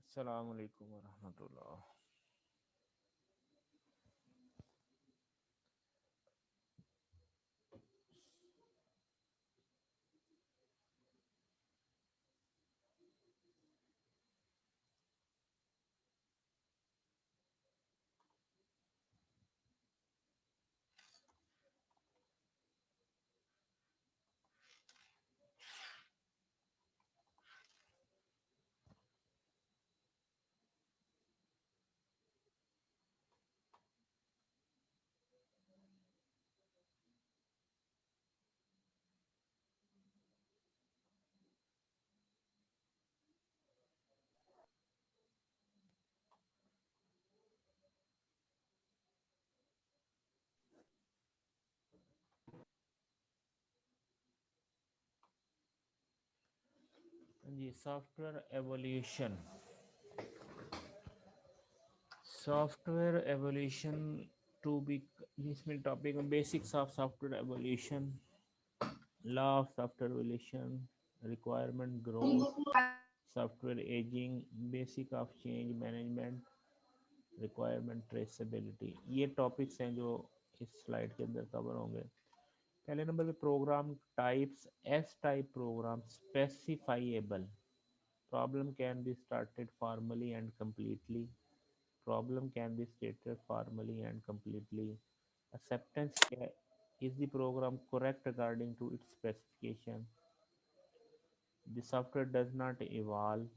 अस्सलाम वालेकुम वरहमतुल्लाह। जी, software evolution. Software evolution two B, इसमें टॉपिक में basics of software evolution, law of software evolution, requirement growth, software aging, basic of change management, requirement traceability, ये topics हैं जो इस स्लाइड के अंदर कवर होंगे। पहले नंबर पे program types. S type program specifiable, problem can be started formally and completely, problem can be stated formally and completely, acceptance is the program correct according to its specification, the software does not evolve,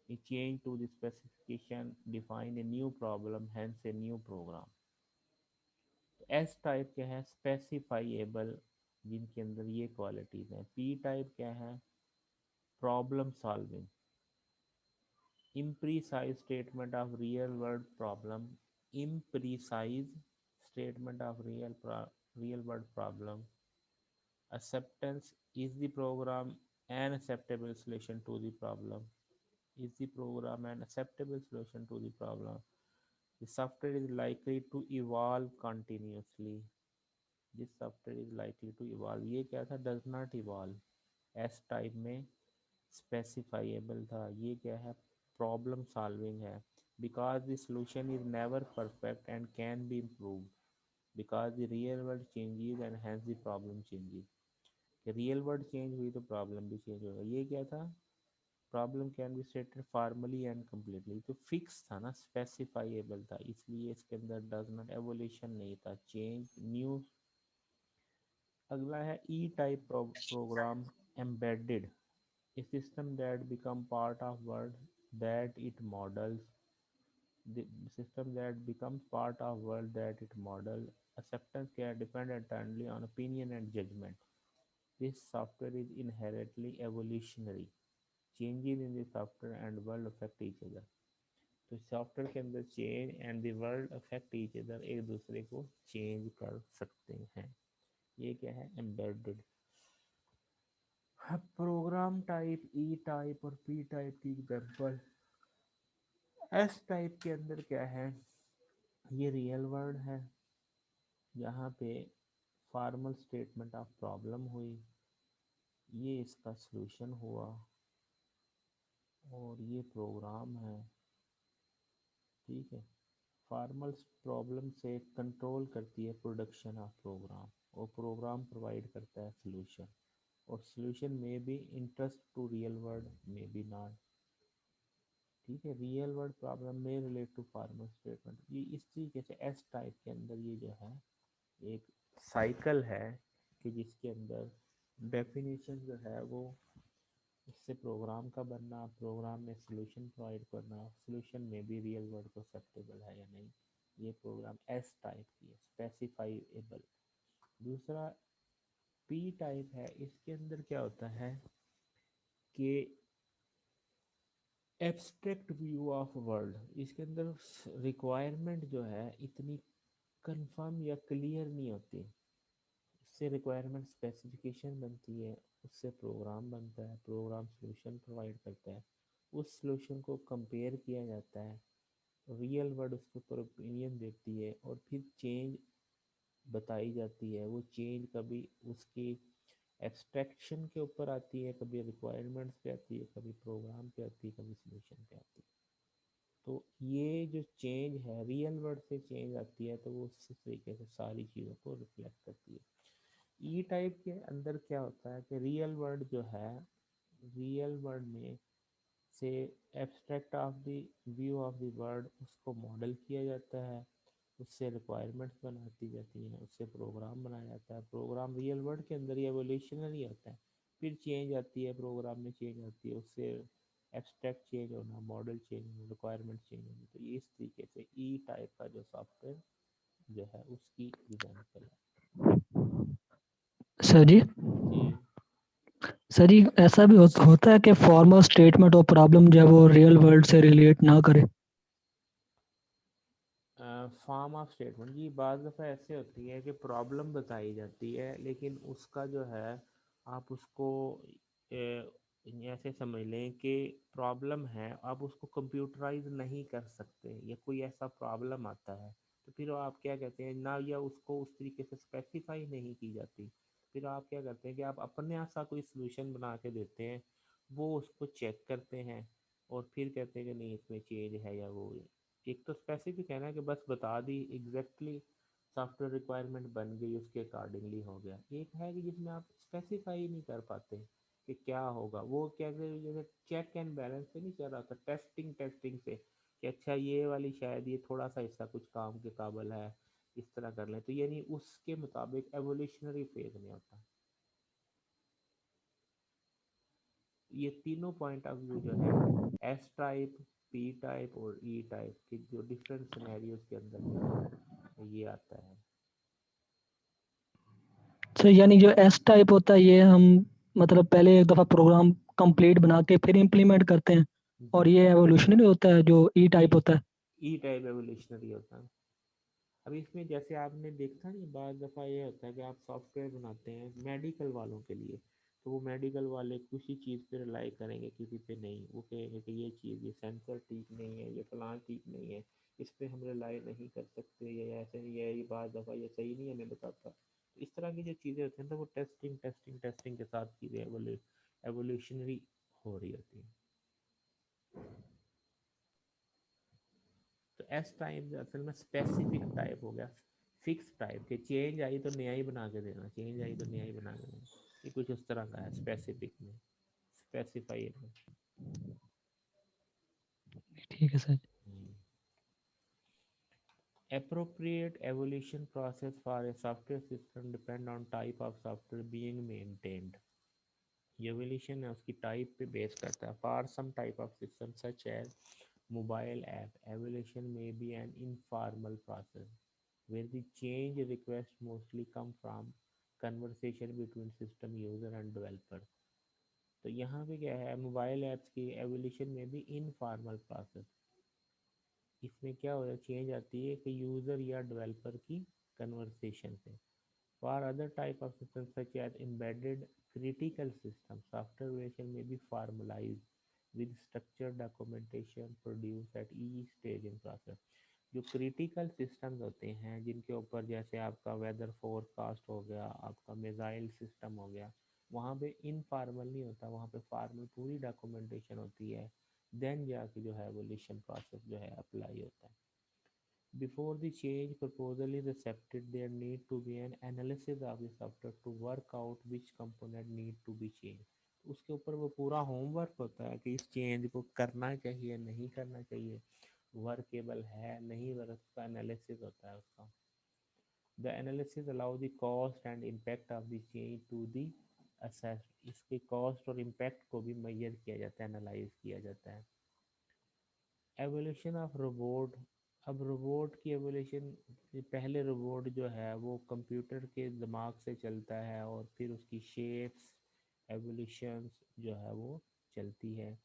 a change to the specification define a new problem, hence a new program। S type क्या है? स्पेसिफाइएबल, जिनके अंदर ये qualities हैं। P type क्या है? Problem solving, imprecise statement of real world problem, imprecise statement of real world problem, acceptance is the program an acceptable solution to the problem, is the program an acceptable solution to the problem, the software is likely to evolve continuously, this software is likely to evolve। ये क्या था? does not evolve। S type में specifiable था। ये क्या है? Problem solving है। Because the solution is never perfect and can be improved, because the real world changes and hence the problem changes. Real world change हुई तो problem भी change होगा। ये क्या था? Problem can be stated formally and completely, तो fix था ना, स्पेसिफाइएबल था, इसलिए इसके अंदर डज नॉट एवोल्यूशन नहीं था, चेंज न्यू। अगला है E type program embedded, a system that become part of world that it models, the system that becomes part of world that it model, acceptance can depend entirely on opinion and judgment, this software is inherently evolutionary, changes in the software and world affect each other। तो software के अंदर change and the world affect each other, एक दूसरे को change कर सकते हैं। ये क्या है? एम्बेडेड। प्रोग्राम टाइप ई टाइप और पी टाइप की एग्जांपल। एस टाइप के अंदर क्या है? ये रियल वर्ड है, यहाँ पे फॉर्मल स्टेटमेंट ऑफ प्रॉब्लम हुई, ये इसका सलूशन हुआ, और ये प्रोग्राम है। ठीक है, फॉर्मल प्रॉब्लम से कंट्रोल करती है प्रोडक्शन ऑफ प्रोग्राम, और प्रोग्राम प्रोवाइड करता है सलूशन, और सलूशन में भी इंटरेस्ट टू रियल वर्ड में भी नॉट। ठीक है, रियल वर्ड प्रॉब्लम में रिलेट टू फॉर्मल स्टेटमेंट। ये इस तरीके से एस टाइप के अंदर ये जो है एक साइकिल है कि जिसके अंदर डेफिनेशन जो है वो इससे प्रोग्राम का बनना, प्रोग्राम में सॉल्यूशन प्रोवाइड करना, सॉल्यूशन में भी रियल वर्ल्ड को एक्सेप्टेबल है या नहीं। ये प्रोग्राम एस टाइप की है, स्पेसिफाइएबल। दूसरा पी टाइप है, इसके अंदर क्या होता है कि एब्स्ट्रैक्ट व्यू ऑफ वर्ल्ड, इसके अंदर रिक्वायरमेंट जो है इतनी कंफर्म या क्लियर नहीं होती, उससे रिक्वायरमेंट स्पेसिफिकेशन बनती है, उससे प्रोग्राम बनता है, प्रोग्राम सॉल्यूशन प्रोवाइड करता है, उस सॉल्यूशन को कंपेयर किया जाता है, रियल वर्ल्ड उसके ऊपर ओपिनियन देती है, और फिर चेंज बताई जाती है। वो चेंज कभी उसकी एब्स्ट्रैक्शन के ऊपर आती है, कभी रिक्वायरमेंट्स पे आती है, कभी प्रोग्राम पे आती है, कभी सॉल्यूशन पे आती है। तो ये जो चेंज है रियल वर्ड से चेंज आती है, तो वो उसी तरीके से सारी चीज़ों को रिफ्लेक्ट करती है। ई टाइप के अंदर क्या होता है कि रियल वर्ड जो है, रियल वर्ड में से abstract of the view of the word उसको मॉडल किया जाता है, उससे रिक्वायरमेंट्स बनाती जाती हैं, उससे प्रोग्राम बनाया जाता है। प्रोग्राम रियल वर्ड के अंदर ही एवोल्यूशनरी होता है, फिर चेंज आती है, प्रोग्राम में चेंज आती है, उससे एब्स्ट्रैक्ट चेंज होना, मॉडल चेंज होना, रिक्वायरमेंट चेंज होना। तो ये इस तरीके से ई टाइप का जो सॉफ्टवेयर जो है उसकी एग्जाम्पल है। सर जी, जी। सर जी ऐसा भी होता है कि फॉर्मल स्टेटमेंट और प्रॉब्लम जो है वो रियल वर्ल्ड से रिलेट ना करे। फॉर्म ऑफ स्टेटमेंट जी बाज़ दफ़ा ऐसे होती है कि प्रॉब्लम बताई जाती है, लेकिन उसका जो है आप उसको ऐसे समझ लें कि प्रॉब्लम है, आप उसको कंप्यूटराइज नहीं कर सकते, या कोई ऐसा प्रॉब्लम आता है तो फिर आप क्या कहते हैं ना, या उसको उस तरीके से स्पेसिफाई नहीं की जाती, फिर आप क्या करते हैं कि आप अपने ऐसा कोई सोल्यूशन बना के देते हैं, वो उसको चेक करते हैं और फिर कहते हैं कि नहीं इसमें चेंज है या वो। एक तो स्पेसिफिक है ना कि बस बता दी एग्जैक्टली सॉफ्टवेयर रिक्वायरमेंट बन गई उसके अकॉर्डिंगली हो गया। एक है कि जिसमें आप स्पेसिफाई नहीं कर पाते कि क्या होगा, वो कैसे जैसे चेक एंड बैलेंस से नहीं चल रहा था, टेस्टिंग टेस्टिंग से कि अच्छा ये वाली शायद ये थोड़ा सा हिस्सा कुछ काम के काबल है, इस तरह कर लें, तो यानी उसके मुताबिक एवोल्यूशनरी फेज में होता है। ये तीनों पॉइंट ऑफ व्यू जो है एस टाइप, पी टाइप और ई टाइप के जो डिफरेंट सिनेरियोज के अंदर जो है ये आता है। सर यानी जो एस टाइप होता है ये हम मतलब पहले एक दफ़ा प्रोग्राम कंप्लीट बना के फिर इम्प्लीमेंट करते हैं, जी। और ये एवोल्यूशनरी होता है जो ई ई टाइप होता है। ई टाइप एवोल्यूशनरी होता है। अब इसमें जैसे आपने देखा नहीं, बाज़ दफ़ा ये होता है कि आप सॉफ्टवेयर बनाते हैं मेडिकल वालों के लिए, तो वो मेडिकल वाले किसी चीज़ पे रिलाई करेंगे, किसी पे नहीं, वो कहेंगे कि ये चीज़, ये सेंसर ठीक नहीं है, ये फलां ठीक नहीं है, इस पर हम रिलाई नहीं कर सकते, ये ऐसे नहीं है, ये बाज़ दफ़ा ये सही नहीं हमें बताता। तो इस तरह की जो चीज़ें होती हैं तो वो टेस्टिंग टेस्टिंग टेस्टिंग के साथ चीज़ें एवोल्यूशनरी हो रही होती हैं। तो एस टाइप जो असल में स्पेसिफिक टाइप हो गया, फिक्स टाइप के चेंज आई तो नया ही बना के देना, चेंज आई तो नया ही बना के देना, ये कुछ उस तरह का है स्पेसिफिक में, स्पेसिफाई है। ठीक है sir. Appropriate evolution process for a software system depend on type of software being maintained. ये evolution है उसकी type पे base करता है। For some type of system such as mobile app, evolution may be an informal process where the change request mostly come from conversation between system user and developer. तो यहाँ पे क्या है, मोबाइल ऐप्स की evolution में भी informal process, इसमें क्या हो चेंज आती है कि यूज़र या डेवलपर की कन्वर्सेशन से। For other type of system such as embedded critical system, software variation में be formalize with structure documentation produce at each stage in process. जो क्रिटिकल सिस्टम्स होते हैं जिनके ऊपर जैसे आपका वेदर फोरकास्ट हो गया, आपका मिसाइल सिस्टम हो गया, वहाँ पे इनफॉर्मल नहीं होता, वहाँ पे फॉर्मल पूरी डॉक्यूमेंटेशन होती है, देन जाके जो है एवोल्यूशन प्रोसेस जो है अप्लाई होता है। Before the change proposal is accepted, there need to be an analysis of the software to work out which component need to be changed. उसके ऊपर वो पूरा होमवर्क होता है कि इस चेंज को करना चाहिए नहीं करना चाहिए, वर्केबल है नहीं वर्क, उसका एनालिसिस होता है उसका। The analysis allow the cost and impact of the change to the assessed, इसके कॉस्ट और इम्पैक्ट को भी मेजर किया जाता है, एनालाइज किया जाता है। Evolution of robot. अब रोबोट की एवोल्यूशन, पहले रोबोट जो है वो कंप्यूटर के दिमाग से चलता है और फिर उसकी शेप्स एवोल्यूशंस जो है वो चलती है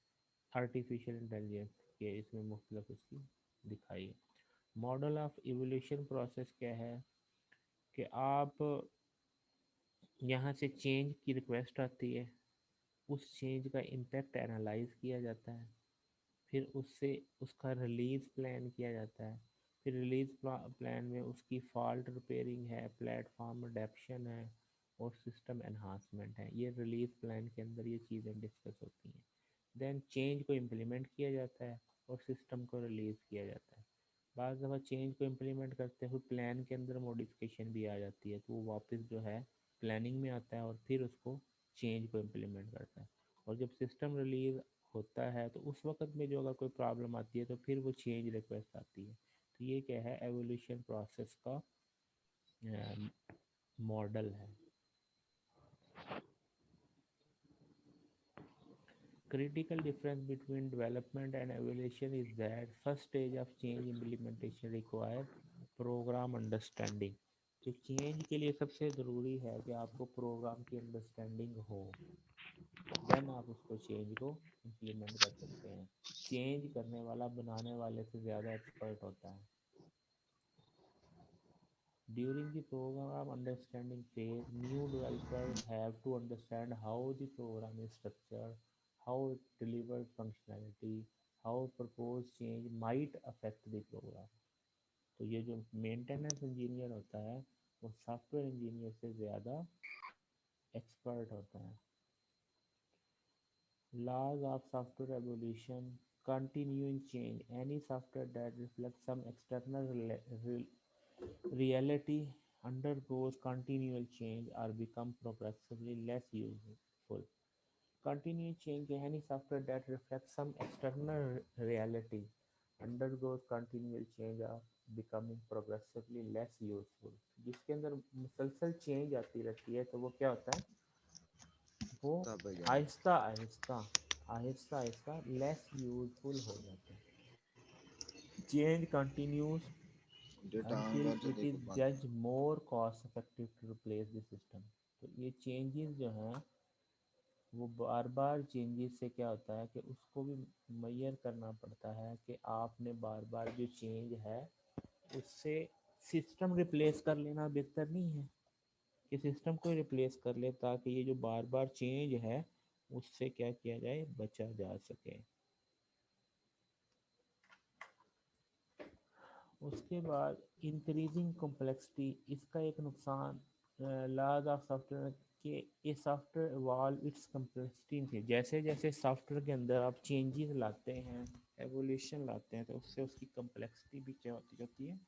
आर्टिफिशियल इंटेलिजेंस के, इसमें मुख्तलिफ उसकी दिखाई है। मॉडल ऑफ एवोल्यूशन प्रोसेस क्या है कि आप यहाँ से चेंज की रिक्वेस्ट आती है, उस चेंज का इम्पेक्ट एनालाइज किया जाता है, फिर उससे उसका रिलीज़ प्लान किया जाता है, फिर रिलीज़ प्लान में उसकी फॉल्ट रिपेयरिंग है, प्लेटफॉर्म अडेप्शन है और सिस्टम एनहांसमेंट है। ये रिलीज़ प्लान के अंदर ये चीज़ें डिस्कस होती हैं। देन चेंज को इम्प्लीमेंट किया जाता है और सिस्टम को रिलीज़ किया जाता है। बाज़ दफ़ा चेंज को इम्प्लीमेंट करते हुए प्लान के अंदर मॉडिफिकेशन भी आ जाती है, तो वो वापस जो है प्लानिंग में आता है और फिर उसको चेंज को इम्प्लीमेंट करता है। और जब सिस्टम रिलीज़ होता है तो उस वक्त में जो अगर कोई प्रॉब्लम आती है तो फिर वो चेंज रिक्वेस्ट आती है। तो ये क्या है, एवोल्यूशन प्रोसेस का मॉडल है। Critical difference between development and evaluation is that first stage of change implementation require program understanding। तो चेंज के लिए सबसे ज़रूरी है कि आपको प्रोग्राम की अंडरस्टैंडिंग हो, देन आप उसको चेंज को इम्प्लीमेंट कर सकते हैं। चेंज करने वाला बनाने वाले से ज़्यादा एक्सपर्ट होता है। During the program understanding phase, new developers have to understand how the program is structured, how it delivers functionality, how proposed change might affect the program। तो ये जो मेंटेनेंस इंजीनियर होता है वो सॉफ्टवेयर इंजीनियर से ज़्यादा एक्सपर्ट होता है। Laws of software evolution, continuing change, any software that reflects some external reality undergoes continual change or become progressively less useful। Continuous change है any software that reflects some external reality undergoes continual change or becoming progressively less useful। जिसके अंदर मुसलसल change आती रहती है तो वो क्या होता है, वो आहिस्ता आहिस्ता आहिस्ता आहिस्ता लेस यूजफुल हो जाता है। Change continuous until it is judged more cost effective to replace the system। तो ये चेंजेस जो हैं वो बार बार चेंजेस से क्या होता है कि उसको भी मैयर करना पड़ता है कि आपने बार बार जो चेंज है उससे सिस्टम रिप्लेस कर लेना बेहतर नहीं है कि सिस्टम को रिप्लेस कर ले, ताकि ये जो बार बार चेंज है उससे क्या किया जाए, बचा जा सके। उसके बाद इंक्रीजिंग कॉम्प्लेक्सिटी, इसका एक नुकसान लॉज ऑफ सॉफ्टवेयर के ये सॉफ्टवेयर इवॉल्व इट्स कॉम्प्लेक्सिटी थी। जैसे जैसे सॉफ्टवेयर के अंदर आप चेंजेस लाते हैं, एवोल्यूशन लाते हैं, तो उससे उसकी कॉम्प्लेक्सिटी भी क्या होती जाती है,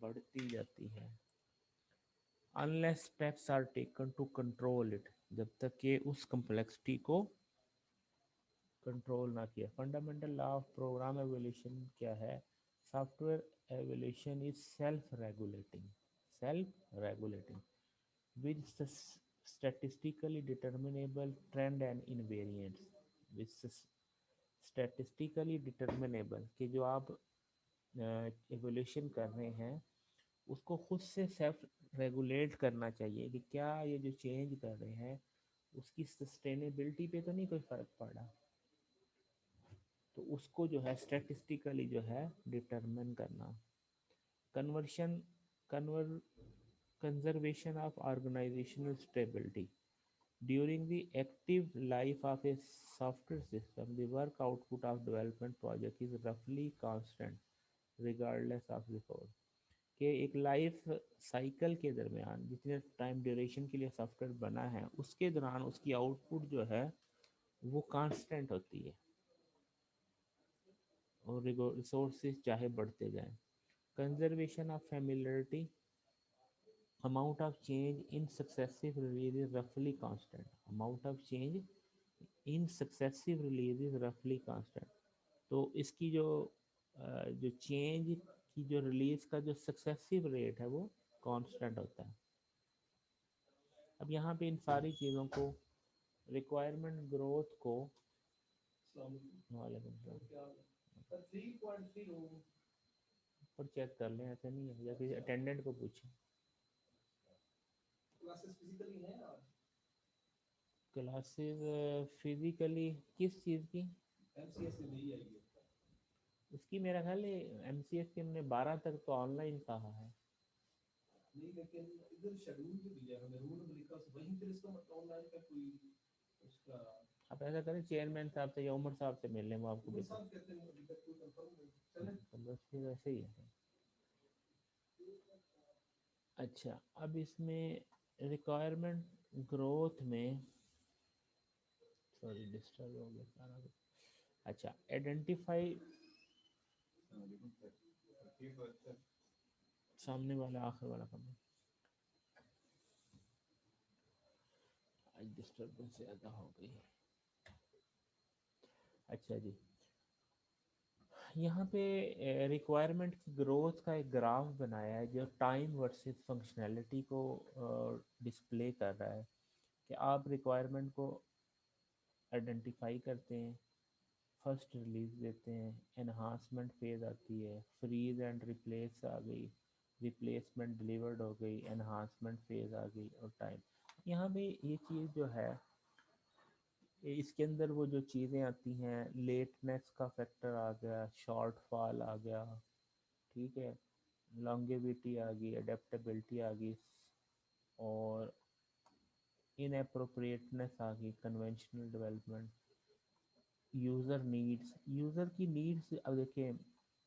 बढ़ती जाती है। Unless steps are taken to control it, जब तक कि उस कॉम्प्लेक्सिटी को कंट्रोल ना किया। Fundamental law of program evolution क्या है, software evolution is self regulating with statistically determinable trend and invariance। with statistically determinable कि जो आप एवोल्यूशन कर रहे हैं उसको खुद से सेल्फ रेगुलेट करना चाहिए कि क्या ये जो चेंज कर रहे हैं उसकी सस्टेनेबिलिटी पे तो नहीं कोई फ़र्क पड़ा, तो उसको जो है स्टैटिस्टिकली जो है डिटरमिन करना। कन्वर्शन कन्वर conservation of organisational stability, during the active life of a software system the work output of development project is roughly constant regardless of resource। कि एक लाइफ साइकिल के दरमियान जितने टाइम ड्यूरेशन के लिए सॉफ्टवेयर बना है उसके दौरान उसकी आउटपुट जो है वो कांस्टेंट होती है और रिसोर्सेज चाहे बढ़ते जाएं। Conservation of familiarity, amount of change in successive release is roughly constant। amount of change in successive release is roughly constant। तो इसकी जो चेंज की जो रिलीज का जो सक्सेसिव रेट है वो कांस्टेंट होता है। अब यहाँ पे इन सारी चीज़ों को रिक्वायरमेंट ग्रोथ को पर चेक कर लें, ऐसे नहीं है या किसी अटेंडेंट को पूछें। क्लासेस फिजिकली किस चीज़ की, उसकी मेरा ख्याल है एमसीएस की हमने 12 तक तो ऑनलाइन कहा है। नहीं लेकिन इधर शेड्यूल जो दिया है रूल अमेरिका से वहीं फिर इसका मतलब ऑनलाइन का कोई उसका, आप ऐसा करें चेयरमैन साहब से या उमर साहब से मिल लें, वो आपको बता कहते हैं अभी तक कोई कंफर्म नहीं चले, तो बस फिर ऐसे ही है। अच्छा, अब इसमें रिक्वायरमेंट ग्रोथ में, सॉरी डिस्टर्ब हो गया सारा कुछ। अच्छा, आइडेंटिफाई सामने वाला आखिर वाला कमरा, आज डिस्टर्बेंस ज़्यादा हो गई। अच्छा जी, यहाँ पे रिक्वायरमेंट की ग्रोथ का एक ग्राफ बनाया है जो टाइम वर्सेस फंक्शनैलिटी को डिस्प्ले कर रहा है कि आप रिक्वायरमेंट को आइडेंटिफाई करते हैं, फर्स्ट रिलीज देते हैं, एनहांसमेंट फेज आती है, फ्रीज एंड रिप्लेस आ गई, रिप्लेसमेंट डिलीवर्ड हो गई, एनहांसमेंट फेज आ गई और टाइम। यहाँ पे ये चीज़ जो है, इसके अंदर वो जो चीज़ें आती हैं, लेटनेस का फैक्टर आ गया, शॉर्ट फॉल आ गया, ठीक है, लॉन्गेविटी आ गई, अडेप्टेबिलिटी आ गई, और इनअप्रोप्रिएटनेस आ गई, conventional development, user needs, user की नीड्स। अब देखें,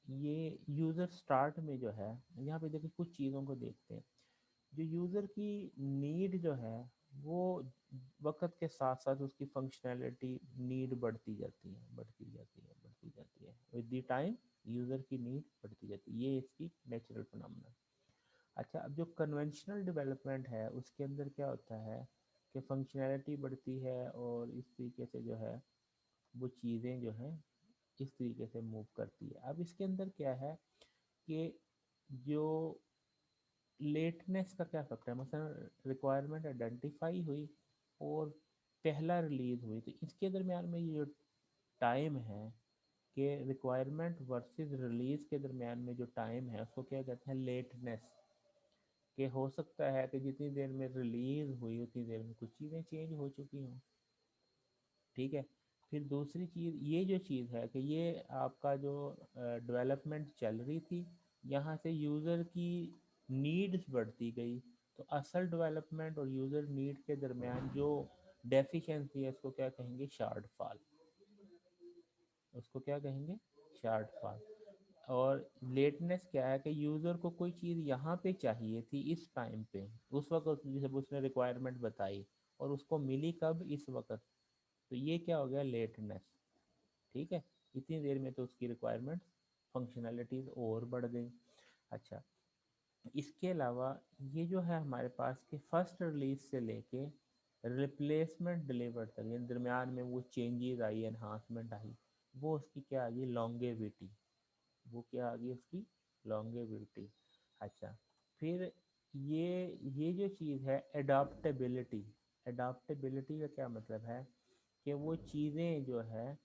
ये यूज़र स्टार्ट में जो है, यहाँ पे देखिए कुछ चीज़ों को देखते हैं। जो यूज़र की नीड जो है वो वक्त के साथ साथ उसकी फंक्शनैलिटी नीड बढ़ती जाती है, बढ़ती जाती है, बढ़ती जाती है, विद द टाइम यूज़र की नीड बढ़ती जाती है, ये इसकी नेचुरल फिनोमेना। अच्छा, अब जो कन्वेंशनल डेवलपमेंट है उसके अंदर क्या होता है कि फंक्शनैलिटी बढ़ती है और इस तरीके से जो है वो चीज़ें जो हैं इस तरीके से मूव करती है। अब इसके अंदर क्या है कि जो लेटनेस का क्या फैक्टर है, मसलन रिक्वायरमेंट आइडेंटिफाई हुई और पहला रिलीज हुई, तो इसके दरमियान में ये जो टाइम है कि रिक्वायरमेंट वर्सेस रिलीज के दरमियान में जो टाइम है उसको क्या कहते हैं, लेटनेस। कि हो सकता है कि जितनी देर में रिलीज हुई उतनी देर में कुछ चीज़ें चेंज हो चुकी हों, ठीक है। फिर दूसरी चीज़ ये जो चीज़ है कि ये आपका जो डेवलपमेंट चल रही थी, यहाँ से यूज़र की नीड्स बढ़ती गई, तो असल डेवलपमेंट और यूज़र नीड के दरमियान जो डेफिशिएंसी है उसको क्या कहेंगे, शार्ट फॉल, उसको क्या कहेंगे, शार्ट फॉल। और लेटनेस क्या है कि यूज़र को कोई चीज़ यहाँ पे चाहिए थी इस टाइम पे, उस वक्त जब उसने रिक्वायरमेंट बताई और उसको मिली कब, इस वक्त, तो ये क्या हो गया, लेटनेस, ठीक है। इतनी देर में तो उसकी रिक्वायरमेंट फंक्शनैलिटीज़ और बढ़ गई। अच्छा, इसके अलावा ये जो है हमारे पास कि फर्स्ट रिलीज से लेके रिप्लेसमेंट डिलीवर तक, यानी दरमियान में वो चेंजेस आई, एनहांसमेंट आई, वो उसकी क्या आ गई, लॉन्गेविटी, वो क्या आ गई उसकी, लॉन्गेविटी। अच्छा, फिर ये जो चीज़ है एडाप्टेबिलिटी, एडाप्टेबिलिटी का क्या मतलब है कि वो चीज़ें जो है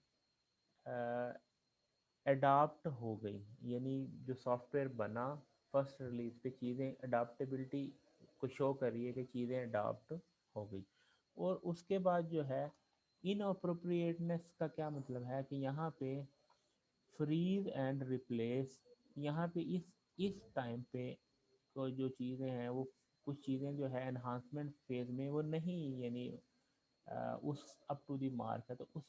अडाप्ट हो गई, यानी जो सॉफ्टवेयर बना फर्स्ट रिलीज पे, चीज़ें अडाप्टेबिलिटी को शो करिए कि चीज़ें अडाप्ट हो गई। और उसके बाद जो है इनअप्रोप्रिएटनेस का क्या मतलब है कि यहाँ पे फ्रीज एंड रिप्लेस, यहाँ पे इस टाइम पे तो जो चीज़ें हैं वो, कुछ चीज़ें जो है एनहांसमेंट फेज में वो नहीं, यानी उस अप टू दी मार्क है, तो उस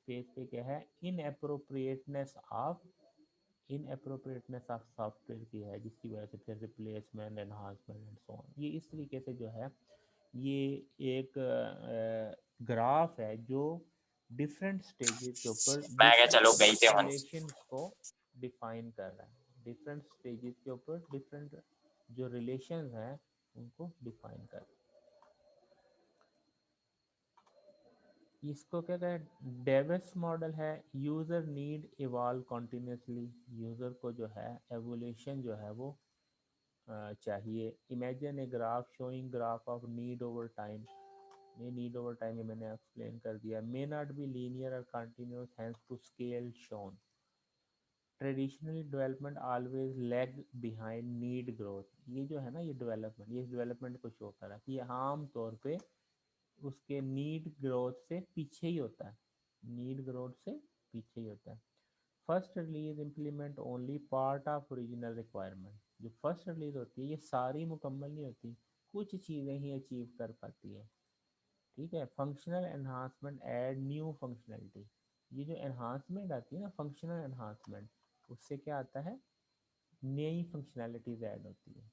फेज पे क्या है, इन ऑफ सॉफ्टवेयर की है, जिसकी वजह से फिर replacement, enhancement and so on. ये इस तरीके से जो है ये एक ग्राफ है जो डिफरेंट स्टेजेस के ऊपर मैं क्या, डिफरेंट चलो गई थे हम। रिलेशंस को डिफाइन कर रहा है, डिफरेंट स्टेजेस के ऊपर डिफरेंट जो रिलेशंस हैं उनको डिफाइन कर रहा है। इसको क्या कहते हैं, डेविस मॉडल है, user need evolve continuously, user को जो है एवोल्यूशन जो है वो चाहिए। Imagine a graph showing graph of need over time, ये नीड ओवर टाइम ये मैंने एक्सप्लेन कर दिया, मे नॉट बी लीनियर और continuous hence to scale shown, traditionally development always lag behind need growth. ये जो है ना, ये डेवलपमेंट, ये डेवलपमेंट को शो करा कि ये आम तौर पे उसके नीड ग्रोथ से पीछे ही होता है, नीड ग्रोथ से पीछे ही होता है। First release implement only part of original requirement, जो फर्स्ट रिलीज होती है ये सारी मुकम्मल नहीं होती, कुछ चीज़ें ही अचीव कर पाती है, ठीक है। Functional enhancement add new functionality, ये जो एनहांसमेंट आती है ना, फंक्शनल एनहांसमेंट, उससे क्या आता है, नई फंक्शनैलिटीज ऐड होती है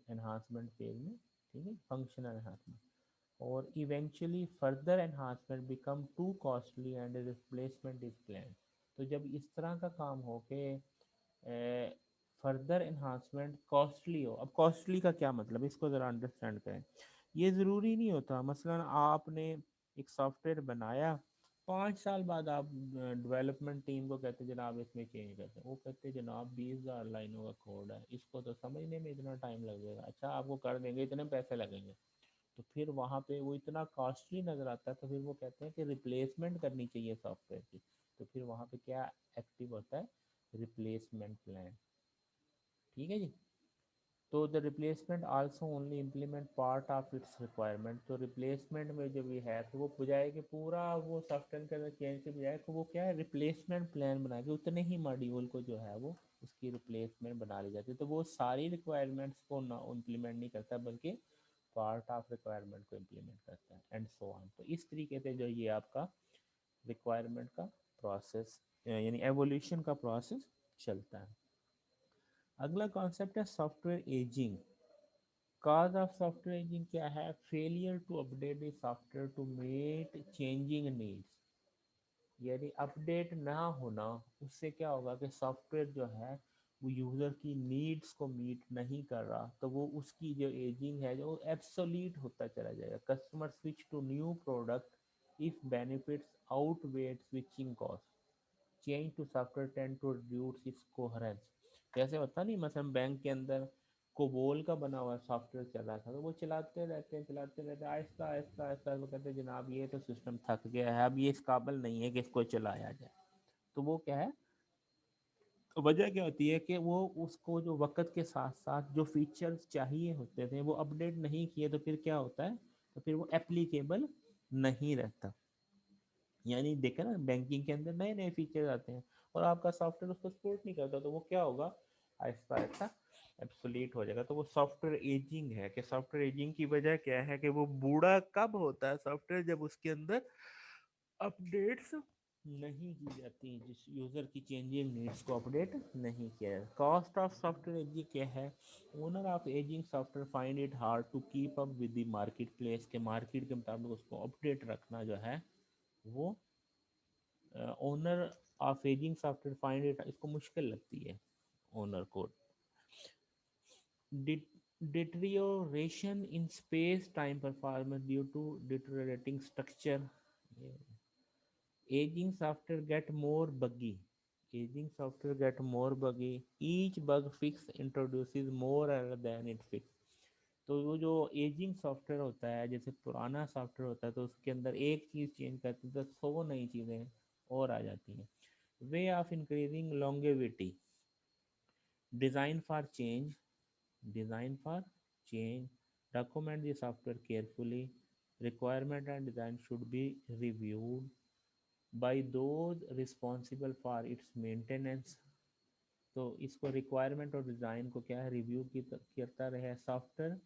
एनहांसमेंट फेज में, ठीक है, फंक्शनल एनहांसमेंट। और eventually further enhancement become to costly and replacement is plan. तो जब इस तरह का काम हो के फर्दर एनहांसमेंट कॉस्टली हो। अब कॉस्टली का क्या मतलब है, इसको ज़रा अंडरस्टैंड करें। ये ज़रूरी नहीं होता, मसलन आपने एक सॉफ्टवेयर बनाया, 5 साल बाद आप डेवलपमेंट टीम को कहते हैं जनाब इसमें चेंज करते हैं, वो कहते हैं जनाब 20,000 लाइनों का कोड है, इसको तो समझने में इतना टाइम लगेगा, अच्छा आपको कर देंगे, इतने पैसे लगेंगे। तो फिर वहाँ पे वो इतना कॉस्टली नज़र आता है, तो फिर वो कहते हैं कि रिप्लेसमेंट करनी चाहिए सॉफ्टवेयर की। तो फिर वहाँ पे क्या एक्टिव होता है, रिप्लेसमेंट प्लान। ठीक है जी। तो the replacement also only implement part of its requirement. तो रिप्लेसमेंट में जो भी है तो वो बजाय कि पूरा वो सॉफ्टवेयर के अंदर चेंज के बजाय तो वो क्या है, रिप्लेसमेंट प्लान बना के उतने ही मॉड्यूल को जो है वो उसकी रिप्लेसमेंट बना ली जाती है। तो वो सारी रिक्वायरमेंट्स को ना इम्प्लीमेंट नहीं करता बल्कि पार्ट ऑफ रिक्वायरमेंट को इम्प्लीमेंट करता है एंड सो ऑन। तो इस तरीके से जो ये आपका रिक्वायरमेंट का प्रोसेस यानी एवोल्यूशन का प्रोसेस चलता है। अगला कॉन्सेप्ट है software ageing. Cause of software ageing क्या है, failure to update the software to meet changing needs. यानी अपडेट ना होना, उससे क्या होगा कि सॉफ्टवेयर जो है वो यूज़र की नीड्स को मीट नहीं कर रहा, तो वो उसकी जो एजिंग है जो एब्सोलीट होता चला जाएगा। Customer switch to new product if benefits outweigh switching cost. Change to software tend to reduce its coherence. जैसे होता नहीं, मतलब बैंक के अंदर कोबोल का बना हुआ सॉफ्टवेयर चल रहा था, तो वो चलाते रहते हैं, आहिस्ता आहिस्ता आहिस्ता, वो कहते हैं जनाब ये तो सिस्टम थक गया है, अब ये इस काबिल नहीं है कि इसको चलाया जाए। तो वो क्या है, तो वजह क्या होती है कि वो उसको जो वक्त के साथ साथ जो फीचर्स चाहिए होते थे वो अपडेट नहीं किए, तो फिर क्या होता है, तो फिर वो एप्लीकेबल नहीं रहता। यानी देखा ना, बैंकिंग के अंदर नए नए फीचर आते हैं और आपका सॉफ्टवेयर उसको सपोर्ट नहीं करता, तो वो क्या होगा, आहिस्ता आहिस्ता एब्सोलीट हो जाएगा। तो वो सॉफ्टवेयर एजिंग है। कि सॉफ्टवेयर एजिंग की वजह क्या है कि वो बूढ़ा कब होता है सॉफ्टवेयर, जब उसके अंदर अपडेट्स नहीं की जाती, जिस यूज़र की चेंजिंग नीड्स को अपडेट नहीं किया जाता। कॉस्ट ऑफ सॉफ्टवेयर एजिंग क्या है, owner of ageing software find it hard to keep up with the market place. के मार्केट के मुताबिक उसको अपडेट रखना जो है वो owner of ageing software find it, इसको मुश्किल लगती है ओनर को। Deterioration in space time performance due to deteriorating structure. Ageing software get more buggy. Ageing software get more buggy, each bug fix introduces more error than it fix. तो वो जो ageing software होता है, जैसे पुराना software होता है तो उसके अंदर एक चीज़ चेंज करते हैं तो 100 नई चीज़ें और आ जाती हैं। Way of increasing longevity, design for change, design for change, document the software carefully, requirement and design should be reviewed by those responsible for its maintenance. तो इसको रिक्वायरमेंट और डिज़ाइन को क्या है, रिव्यू की करता रहे सॉफ्टवेयर।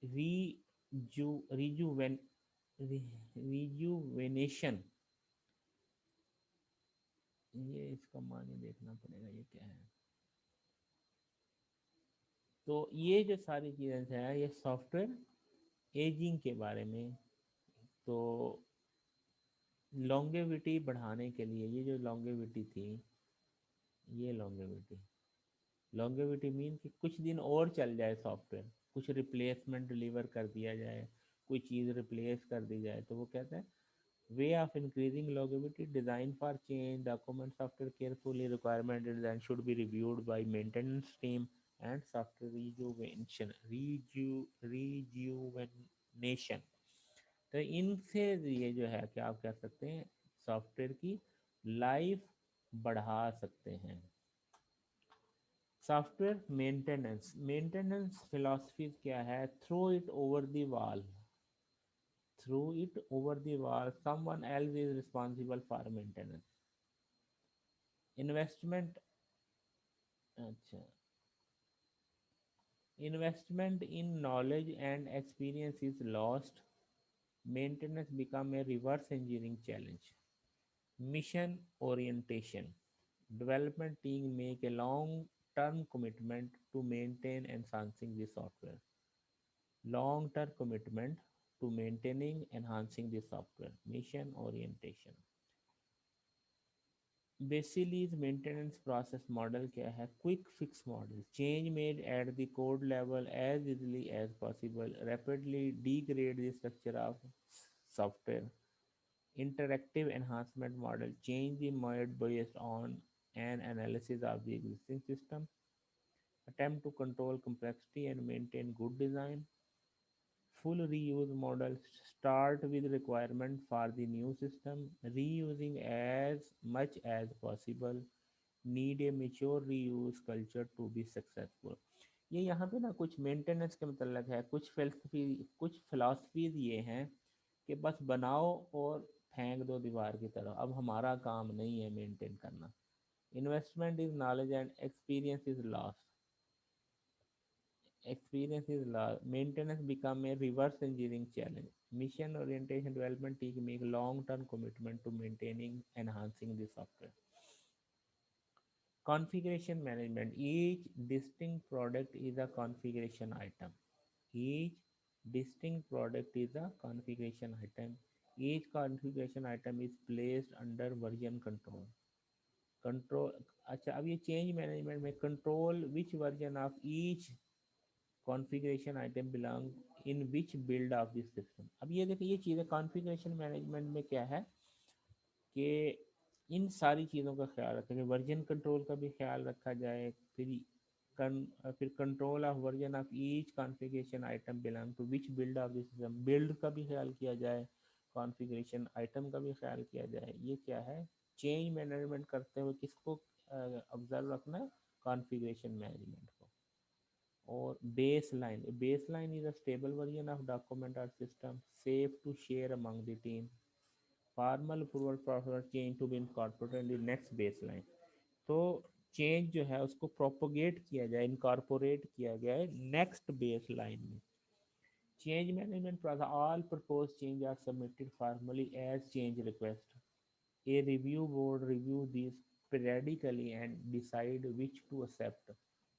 रीजू रिजुवेन रिजुवेनेशन, ये इसका माने देखना पड़ेगा ये क्या है। तो ये जो सारी चीज़ें हैं ये सॉफ्टवेयर एजिंग के बारे में। तो लॉन्गेविटी बढ़ाने के लिए, ये जो लॉन्गेविटी थी, ये लॉन्गेविटी मीन कि कुछ दिन और चल जाए सॉफ्टवेयर, कुछ रिप्लेसमेंट डिलीवर कर दिया जाए, कोई चीज़ रिप्लेस कर दी जाए, तो वो कहते हैं way of increasing longevity, design for change, document software carefully, requirement design should be reviewed by maintenance team and software rejuvenation, rejuvenation. तो इनसे ये जो है कि आप कह सकते हैं सॉफ्टवेयर की लाइफ बढ़ा सकते हैं। सॉफ्टवेयर मेंटेनेंस, मेंटेनेंस फिलॉसफी क्या है, throw it over the wall, throw it over the wall, someone else is responsible for maintenance. Investment, अच्छा, investment in knowledge and experience is lost, maintenance become a reverse engineering challenge. Mission orientation, development team make a long term commitment to maintain and enhancing the software. Long term commitment to maintaining enhancing the software. Mission orientation. Basili's maintenance process model क्या है? Quick fix model, change made at the code level as easily as possible, rapidly degrade the structure of software, interactive enhancement model, change the mode based on an analysis of the existing system, attempt to control complexity and maintain good design. Full reuse model, start with requirement for the new system, reusing as much as possible, need a mature reuse culture to be successful. ये यहाँ पे ना कुछ maintenance के मतलब है, कुछ philosophies ये हैं कि बस बनाओ और फेंक दो दीवार की तरफ, अब हमारा काम नहीं है मेंटेन करना. Investment is knowledge and experience is lost. Maintenance become a reverse engineering challenge. Mission orientation development team make long term commitment to maintaining enhancing the software. Configuration management, each distinct product is a configuration item. Each distinct product is a configuration item. Each configuration item is placed under version control. Control, अच्छा अब ये change management में control which version of each configuration item belong in which build of this system. अब ये देखिए, ये चीज़ें configuration management में क्या है कि इन सारी चीज़ों का ख्याल रखें कि वर्जन कंट्रोल का भी ख्याल रखा जाए, फिर control of version of each configuration item belong to which build of this system, build का भी ख्याल किया जाए, कॉन्फ़िगरेशन आइटम का भी ख्याल किया जाए. ये क्या है? चेंज मैनेजमेंट करते हुए किसको ऑब्जर्व रखना है? कॉन्फ़िगरेशन मैनेजमेंट को. और baseline is a stable version of document और system, safe to share among the team, formal approval process change to be incorporated in next baseline. तो चेंज जो है उसको प्रोपोगेट किया जाए, इनकॉर्पोरेट किया गया है नेक्स्ट बेस लाइन में. Change management process, all propose change are submitted formally as change request. A review board review these periodically and decide which to accept.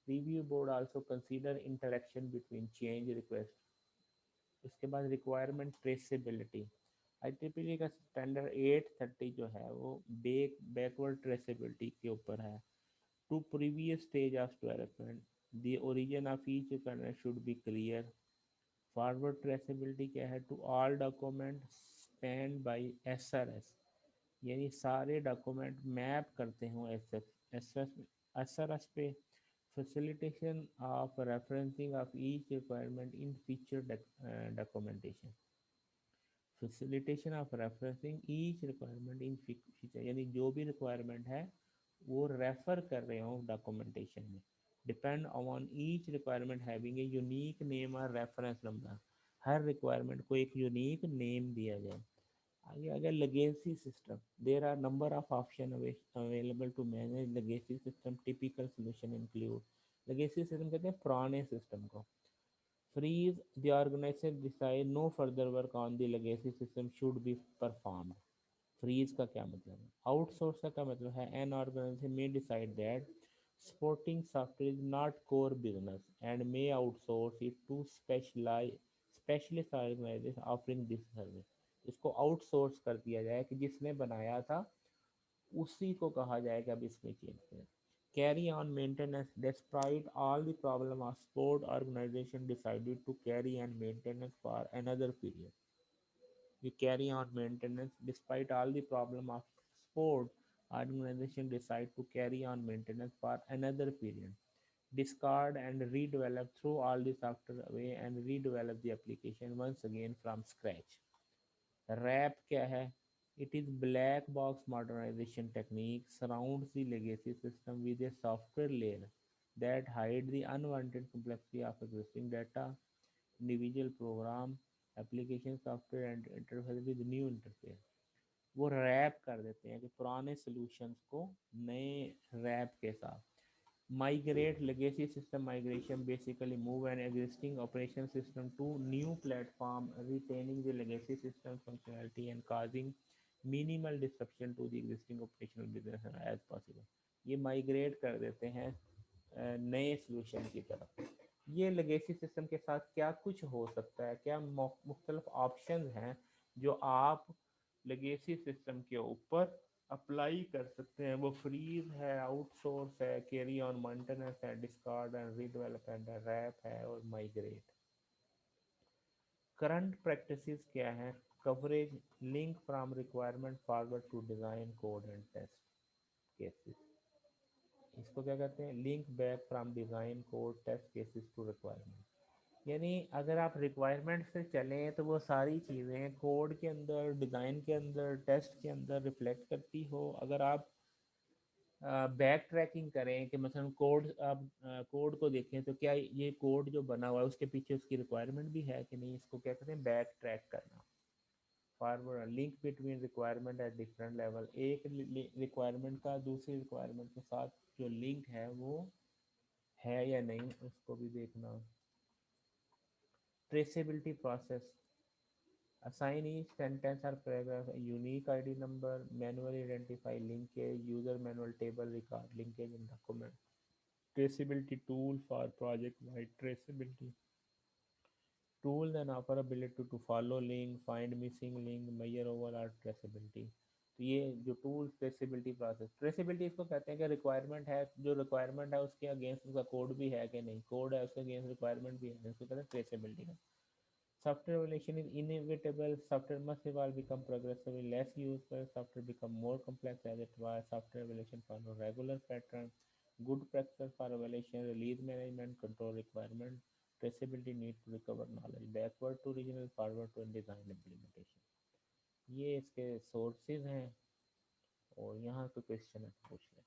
Review board also consider interaction between change request. इसके बाद requirement traceability. IEEE का standard 830 जो है वो backward traceability के ऊपर है. To previous stage of development, the origin of each requirement should be clear. Forward traceability क्या है? To all document span by SRS, यानी सारे डॉक्यूमेंट मैप करते हों एस आर एस पे. Facilitation of referencing of each requirement in feature documentation. Facilitation of referencing each requirement in feature, यानी जो भी रिक्वायरमेंट है वो रेफर कर रहे हो डॉक्यूमेंटेशन में. Depend on each requirement having a unique name और रेफरेंस नंबर, हर रिक्वायरमेंट को एक यूनिक नेम दिया जाए. आगे आ गया legacy system. There are number of option available to manage legacy system. Typical solution include, legacy system कहते हैं पुराने सिस्टम को. Freeze, the organisation decide no further work on the legacy system should be performed. Freeze का क्या मतलब है? Outsource का क्या मतलब है? An organisation may decide that supporting software is not core business and may outsource it to specialist organization offering this service. इसको outsource कर दिया जाए कि जिसने बनाया था उसी को कहा जाएगा अब इसमें चेंज करें. Carry on maintenance, despite all the problem of support organisation decided to carry on maintenance for another period. We carry on maintenance despite all the problem of sport. Organization decide to carry on maintenance for another period. Discard and redevelop through all the software away and redevelop the application once again from scratch. Wrap क्या है? It is black box modernization technique surrounds the legacy system with a software layer that hide the unwanted complexity of existing data, individual program, application software and interface with new interface. वो rap कर देते हैं कि पुराने solutions को नए rap के साथ. Migrate, legacy system migration basically move an existing operation system to new platform, retaining the legacy system functionality and causing minimal disruption to the existing operational business as possible. ये migrate कर देते हैं नए solution की तरफ. ये legacy system के साथ क्या कुछ हो सकता है, क्या मुख्तलिफ ऑप्शन हैं जो आप लेगेसी सिस्टम के ऊपर अप्लाई कर सकते हैं। वो फ्रीज है, आउटसोर्स है, कैरी ऑन मेंटेनेंस है, डिस्कार्ड एंड रीडेवलपमेंट है, रैप है और माइग्रेट। करंट प्रैक्टिसेस क्या है? Coverage, link from requirement forward to design code and test cases. इसको क्या कहते हैं? Link back from design code test cases to requirement. यानी अगर आप रिक्वायरमेंट से चलें तो वो सारी चीज़ें कोड के अंदर, डिज़ाइन के अंदर, टेस्ट के अंदर रिफ्लेक्ट करती हो। अगर आप बैक ट्रैकिंग करें कि मतलब कोड, आप कोड को देखें तो क्या ये कोड जो बना हुआ है उसके पीछे उसकी रिक्वायरमेंट भी है कि नहीं, इसको क्या कहते हैं? बैक ट्रैक करना। Forward, link between requirement at different level. एक रिक्वायरमेंट का दूसरी रिक्वायरमेंट के साथ जो लिंक है वो है या नहीं, उसको भी देखना। Traceability process, assign each sentence or paragraph a unique ID number, manually identify linkage, user manual table record linkage in document. Traceability tool for project-wide traceability. Tool then offer ability to follow link, find missing link, measure overall traceability. तो ये जो tool traceability process, traceability इसको कहते हैं कि requirement है, जो requirement है उसके अगेंस्ट उसका कोड भी है कि नहीं, कोड है उसके अगेंस्ट रिक्वायरमेंट भी है, इसको कहते हैं traceability. Software evolution is inevitable. Software must evolve, become progressively less useful. Software become more complex as it was. Software evolution follow regular pattern. Good practice for evaluation, release management, control requirement, traceability, need to recover knowledge, backward to original, forward to design implementation. ये इसके sources हैं और यहाँ पे question है, पूछ लें।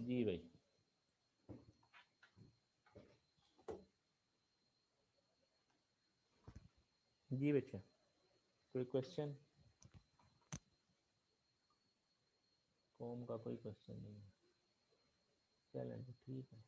जी भाई। जी बच्चा, कोई क्वेश्चन? कौन का कोई क्वेश्चन नहीं है? चलें ठीक है।